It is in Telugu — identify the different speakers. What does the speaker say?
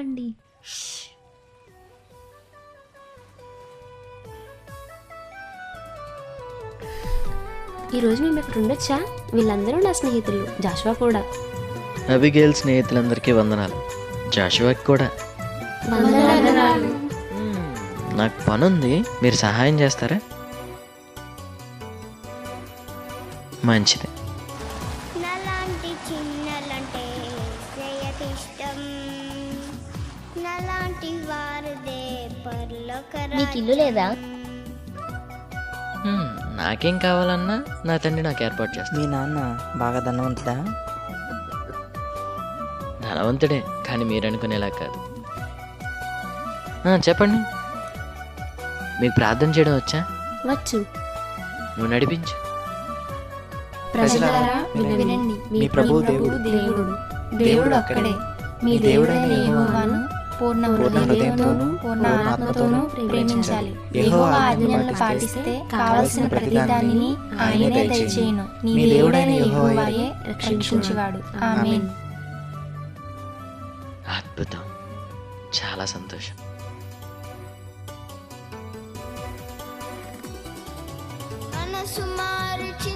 Speaker 1: అండి. ఈరోజు మేము ఇక్కడ ఉండొచ్చా? వీళ్ళందరూ నా స్నేహితులు, జాషువా కూడా.
Speaker 2: అబిగేల్ స్నేహితులందరికీ వందనాలు, జాషువాకి కూడా. నాకు పనుంది, మీరు సహాయం చేస్తారా? మంచిది.
Speaker 3: నలాంటి చిన్నలంటే ఇష్టం, నలాంటి వారిదే పర్లోక
Speaker 4: మీకు ఇల్లు లేదా?
Speaker 2: నాకేం కావాలన్నా నా తండ్రి నాకు ఏర్పాటు చేస్తాను.
Speaker 5: మీ నాన్న బాగా ధనవంతుడా?
Speaker 2: ధనవంతుడే, కానీ మీరు అనుకునేలా కాదు. చెప్పండి, మీకు ప్రార్థన చేయడం వచ్చా?
Speaker 1: వచ్చు.
Speaker 2: నువ్వు నడిపించు.
Speaker 1: ప్రజలారా వినండి, మీ ప్రభువు దేవుడు. దేవుడు అక్కడే. మీ దేవుడైన యెహోవాను పూర్ణ హృదయంతోనూ పూర్ణ ఆత్మతోనూ ప్రేమించాలి. యెహోవా ఆజ్ఞలను పాటిస్తే కావలసిన ప్రతిదానిని ఆయనే దయచేయును. నీ దేవుడైన యెహోవాయే రక్షించువాడు. ఆమేన్.
Speaker 2: అద్భుతం, చాలా సంతోషం.
Speaker 3: మనసు మారుచి